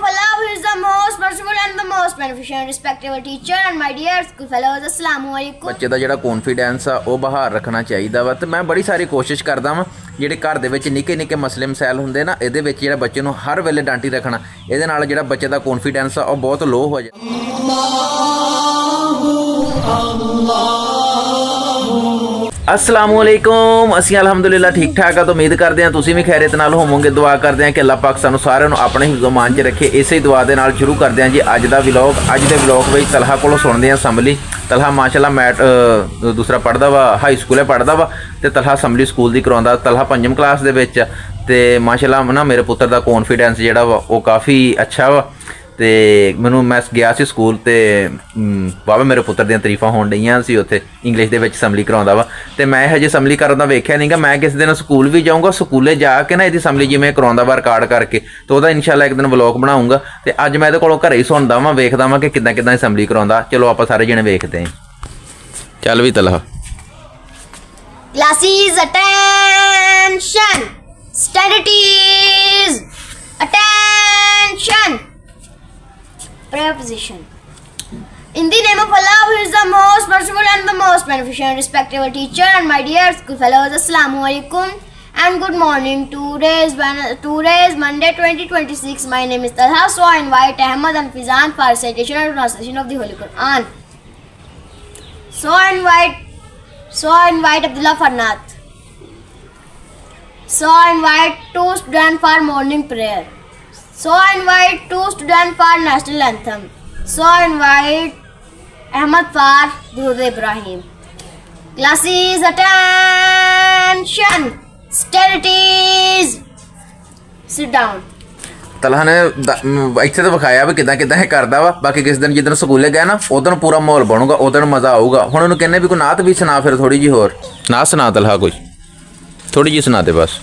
of Allah, who is the most merciful and the most beneficent and respectable teacher, and my dear school fellows, assalamu alaikum। ਬੱਚੇ ਦਾ ਜਿਹੜਾ confidence ਆ ਉਹ ਬਾਹਰ ਰੱਖਣਾ ਚਾਹੀਦਾ ਵਾ। ਤੇ ਮੈਂ ਬੜੀ ਸਾਰੀ ਕੋਸ਼ਿਸ਼ ਕਰਦਾ ਵਾਂ ਜਿਹੜੇ ਘਰ ਦੇ ਵਿੱਚ ਨਿੱਕੇ ਨਿੱਕੇ ਮਸਲੇ ਮਸਾਇਲ ਹੁੰਦੇ ਨਾ, ਇਹਦੇ ਵਿੱਚ ਜਿਹੜਾ ਬੱਚੇ ਨੂੰ ਹਰ ਵੇਲੇ ਡਾਂਟੀ ਰੱਖਣਾ, ਇਹਦੇ ਨਾਲ ਜਿਹੜਾ ਬੱਚੇ ਦਾ ਕੌਨਫੀਡੈਂਸ ਆ ਉਹ ਬਹੁਤ ਲੋ ਹੋ ਜਾਂਦਾ। असलामुअलैकुम, असी अलहमदुलिल्लाह ठीक ठाक है। तो उम्मीद करते हैं तुसीं भी खैरियत नाल होवोगे। दुआ करते हैं कि अल्लाह पाक सानू सारिਆਂ ਨੂੰ ਆਪਣੇ ਹਿਫਜ਼ੋ ਮਾਨ 'ਚ ਰੱਖੇ। इसे दुआ ਦੇ ਨਾਲ ਸ਼ੁਰੂ ਕਰਦੇ ਹਾਂ जी ਅੱਜ ਦਾ ਵਲੌਗ। ਅੱਜ ਦੇ ਵਲੌਗ ਵਿੱਚ ਤਲਹਾ ਕੋਲੋਂ ਸੁਣਦੇ ਹਾਂ ਅਸੈਂਬਲੀ। ਤਲਹਾ ਮਾਸ਼ਾਅੱਲਾ ਮੈਟ ਦੂਸਰਾ ਪੜ੍ਹਦਾ ਵਾ, ਹਾਈ ਸਕੂਲੇ ਪੜ੍ਹਦਾ ਵਾ ਤੇ ਤਲਹਾ ਅਸੈਂਬਲੀ ਸਕੂਲ ਦੀ ਕਰਵਾਉਂਦਾ। ਤਲਹਾ 5ਵੀਂ ਕਲਾਸ ਦੇ ਵਿੱਚ ਤੇ ਮਾਸ਼ਾਅੱਲਾ ਨਾ ਮੇਰੇ ਪੁੱਤਰ ਦਾ ਕੌਨਫੀਡੈਂਸ ਜਿਹੜਾ ਵਾ ਉਹ ਕਾਫੀ ਅੱਛਾ ਵਾ। ਤੇ ਮੈਨੂੰ ਮੈਂ ਗਿਆ ਸੀ ਸਕੂਲ ਤੇ ਬਾਬਾ ਮੇਰੇ ਪੁੱਤਰ ਦੀਆਂ ਤਾਰੀਫਾਂ ਹੋਣ ਡਈਆਂ ਸੀ ਉੱਥੇ ਇੰਗਲਿਸ਼ ਦੇ ਵਿੱਚ ਅਸੈਂਬਲੀ ਕਰਾਉਂਦਾ ਵਾ। ਤੇ ਮੈਂ ਹਜੇ ਅਸੈਂਬਲੀ ਕਰਨ ਦਾ ਵੇਖਿਆ ਨਹੀਂਗਾ। ਮੈਂ ਕਿਸੇ ਦਿਨ ਸਕੂਲ ਵੀ ਜਾਊਂਗਾ, ਸਕੂਲੇ ਜਾ ਕੇ ਨਾ ਇਹਦੀ ਅਸੈਂਬਲੀ ਜਿਵੇਂ ਕਰਾਉਂਦਾ ਵਾ ਰਿਕਾਰਡ ਕਰਕੇ ਤੇ ਉਹਦਾ ਇਨਸ਼ਾਅੱਲਾ ਇੱਕ ਦਿਨ ਵਲੌਗ ਬਣਾਉਂਗਾ। ਤੇ ਅੱਜ ਮੈਂ ਇਹਦੇ ਕੋਲੋਂ ਘਰੇ ਹੀ ਸੁਣਦਾ ਵਾਂ, ਵੇਖਦਾ ਵਾਂ ਕਿ ਕਿੱਦਾਂ ਕਿੱਦਾਂ ਅਸੈਂਬਲੀ ਕਰਾਉਂਦਾ। ਚਲੋ ਆਪਾਂ ਸਾਰੇ ਜਣੇ ਵੇਖਦੇ ਹਾਂ। ਚੱਲ ਵੀ ਤਲਹਾ। Classes, attention! Studies, attention! Prayer position. In the name of Allah, who is the most merciful and the most beneficent and respectable teacher, and my dear school fellows, assalamu alaikum and good morning. Today is Monday 2026. My name is Talha, so I invite Ahmad and Fizan for recitation and translation of the Holy Quran. So I invite Abdullah Farnat. So I invite 2 students for morning prayer. So I invite 2 students for national anthem. So I invite Ahmad for Durud Ibrahim. Classes, attention! Studies. Sit down. ਤਲਹਾ ਨੇ ਇੱਥੇ ਤਾਂ ਵਿਖਾਇਆ ਵੀ ਕਿੱਦਾਂ ਕਿੱਦਾਂ ਇਹ ਕਰਦਾ ਵਾ। ਬਾਕੀ ਕਿਸ ਦਿਨ ਜਿੱਦਣ ਸਕੂਲੇ ਗਿਆ ਨਾ ਉਦੋਂ ਪੂਰਾ ਮਾਹੌਲ ਬਣੂਗਾ, ਉਦੋਂ ਮਜ਼ਾ ਆਊਗਾ। ਹੁਣ ਉਹਨੂੰ ਕਹਿੰਦੇ ਵੀ ਕੋਈ ਨਾਤ ਵੀ ਸੁਣਾ, ਫਿਰ ਥੋੜੀ ਜਿਹੀ ਹੋਰ ਨਾ ਸੁਣਾ ਤਲਹਾ, ਕੋਈ ਥੋੜੀ ਜਿਹੀ ਸੁਣਾ ਦੇ ਬਸ।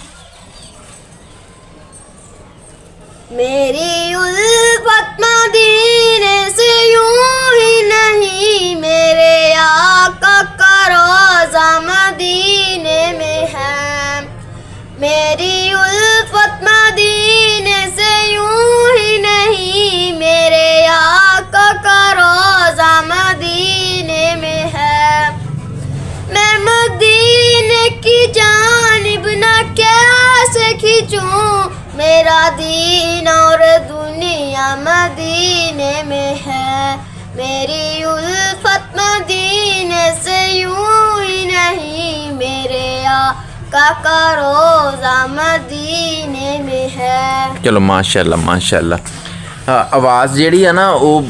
मेरी उल्फत मदीने से यूं ही नहीं, मेरे आका का रोज़ा मदीने में है। मेरी उल्फत मदीने से यूं ही नहीं, मेरे आका का रोज़ा मदीने में है। मैं मदीने की जानिब न कैसे खींचूं, मेरा दीन और दुनिया मदीने में है। मेरी उल्फत मदीने से यूं ही नहीं, मेरे आका का रोज़ा मदीने में है। ਚਲੋ ਮਾਸ਼ਾਅੱਲਾ ਮਾਸ਼ਾਅੱਲਾ। ਆਵਾਜ਼ ਜਿਹੜੀ ਆ ਨਾ ਉਹ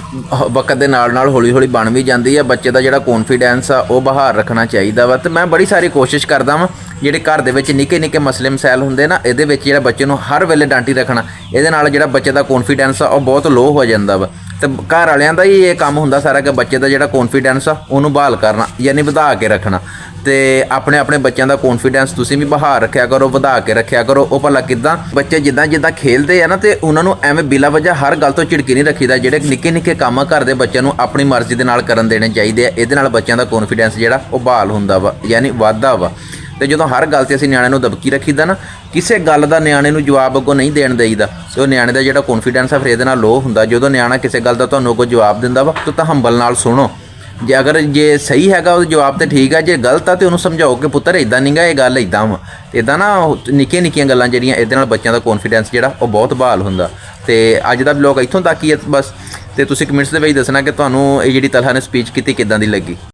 ਵਕਤ ਦੇ ਨਾਲ ਨਾਲ ਹੌਲੀ ਹੌਲੀ ਬਣ ਵੀ ਜਾਂਦੀ ਆ। ਬੱਚੇ ਦਾ ਜਿਹੜਾ ਕੌਨਫੀਡੈਂਸ ਆ ਉਹ ਬਾਹਰ ਰੱਖਣਾ ਚਾਹੀਦਾ ਵਾ। ਤੇ ਮੈਂ ਬੜੀ ਸਾਰੀ ਕੋਸ਼ਿਸ਼ ਕਰਦਾ ਵਾਂ ਜਿਹੜੇ ਘਰ ਦੇ ਵਿੱਚ ਨਿੱਕੇ ਨਿੱਕੇ ਮਸਲੇ ਮਸਾਇਲ ਹੁੰਦੇ ਨਾ, ਇਹਦੇ ਵਿੱਚ ਜਿਹੜਾ ਬੱਚੇ ਨੂੰ ਹਰ ਵੇਲੇ ਡਾਂਟੀ ਰੱਖਣਾ, ਇਹਦੇ ਨਾਲ ਜਿਹੜਾ ਬੱਚੇ ਦਾ ਕੌਨਫੀਡੈਂਸ ਆ ਉਹ ਬਹੁਤ ਲੋ ਹੋ ਜਾਂਦਾ ਵਾ। ਤੇ ਘਰ ਵਾਲਿਆਂ ਦਾ ਹੀ ਇਹ ਕੰਮ ਹੁੰਦਾ ਸਾਰਾ ਕਿ ਬੱਚੇ ਦਾ ਜਿਹੜਾ ਕੌਨਫੀਡੈਂਸ ਆ ਉਹਨੂੰ ਬਹਾਲ ਕਰਨਾ, ਯਾਨੀ ਵਧਾ ਕੇ ਰੱਖਣਾ। ਤੇ ਆਪਣੇ ਬੱਚਿਆਂ ਦਾ ਕੌਨਫੀਡੈਂਸ ਤੁਸੀਂ ਵੀ ਬਾਹਰ ਰੱਖਿਆ ਕਰੋ, ਵਧਾ ਕੇ ਰੱਖਿਆ ਕਰੋ। ਉਹ ਭਲਾ ਕਿੱਦਾਂ ਬੱਚੇ ਜਿੱਦਾਂ ਖੇਲਦੇ ਆ ਨਾ, ਤੇ ਉਹਨਾਂ ਨੂੰ ਐਵੇਂ ਬਿਲਾ ਵਜ੍ਹਾ ਹਰ ਗੱਲ ਤੋਂ ਝਿੜਕੀ ਨਹੀਂ ਰੱਖੀਦਾ। ਜਿਹੜੇ ਨਿੱਕੇ ਨਿੱਕੇ ਕੰਮ ਘਰ ਦੇ ਬੱਚਿਆਂ ਨੂੰ ਆਪਣੀ ਮਰਜ਼ੀ ਦੇ ਨਾਲ ਕਰਨ ਦੇਣੇ ਚਾਹੀਦੇ ਆ। ਇਹਦੇ ਨਾਲ ਬੱਚਿਆਂ ਦਾ ਕੌਨਫੀਡੈਂਸ ਜਿਹੜਾ ਉਹ ਬਹਾਲ ਹੁੰਦਾ ਵਾ, ਯਾਨੀ ਵੱਧਦਾ ਵਾ। ਤੇ ਜਦੋਂ ਹਰ ਗੱਲ ਤੇ ਅਸੀਂ ਨਿਆਣਿਆਂ ਨੂੰ ਦਬਕੀ ਰੱਖੀਦਾ ਨਾ, ਕਿਸੇ ਗੱਲ ਦਾ ਨਿਆਣੇ ਨੂੰ ਜਵਾਬ ਅੱਗੋਂ ਨਹੀਂ ਦੇਣ ਦੇਈਦਾ, ਤੇ ਉਹ ਨਿਆਣੇ ਦਾ ਜਿਹੜਾ ਕੌਨਫੀਡੈਂਸ ਆ ਫਿਰ ਇਹਦੇ ਨਾਲ ਲੋ ਹੁੰਦਾ। ਜਦੋਂ ਨਿਆਣਾ ਕਿਸੇ ਗੱਲ ਦਾ ਤੁਹਾਨੂੰ ਅੱਗੋਂ ਜਵਾਬ ਦਿੰਦਾ ਵਾ ਤਾਂ ਹੰਬਲ ਨਾਲ ਸੁਣੋ। ਜੇ ਸਹੀ ਹੈਗਾ ਉਹ ਜਵਾਬ ਤੇ ਠੀਕ ਆ, ਜੇ ਗਲਤ ਆ ਤੇ ਉਹਨੂੰ ਸਮਝਾਓ ਕਿ ਪੁੱਤਰ ਇਦਾਂ ਨਹੀਂਗਾ, ਇਹ ਗੱਲ ਇਦਾਂ ਵਾ। ਇੱਦਾਂ ਨਾ ਨਿੱਕੀਆਂ ਨਿੱਕੀਆਂ ਗੱਲਾਂ ਜਿਹੜੀਆਂ ਇਹਦੇ ਨਾਲ ਬੱਚਿਆਂ ਦਾ ਕੌਨਫੀਡੈਂਸ ਜਿਹੜਾ ਉਹ ਬਹੁਤ ਬਹਾਲ ਹੁੰਦਾ। ਤੇ ਅੱਜ ਦਾ ਵਲੌਗ ਇੱਥੋਂ ਤੱਕ ਹੀ ਹੈ ਬਸ। ਤੇ ਤੁਸੀਂ ਕਮੈਂਟਸ ਦੇ ਵਿੱਚ ਦੱਸਣਾ ਕਿ ਤੁਹਾਨੂੰ ਇਹ ਜਿਹੜੀ ਤਲਹਾ ਨੇ ਸਪੀਚ ਕੀਤੀ ਕਿੱਦਾਂ ਦੀ ਲੱਗੀ।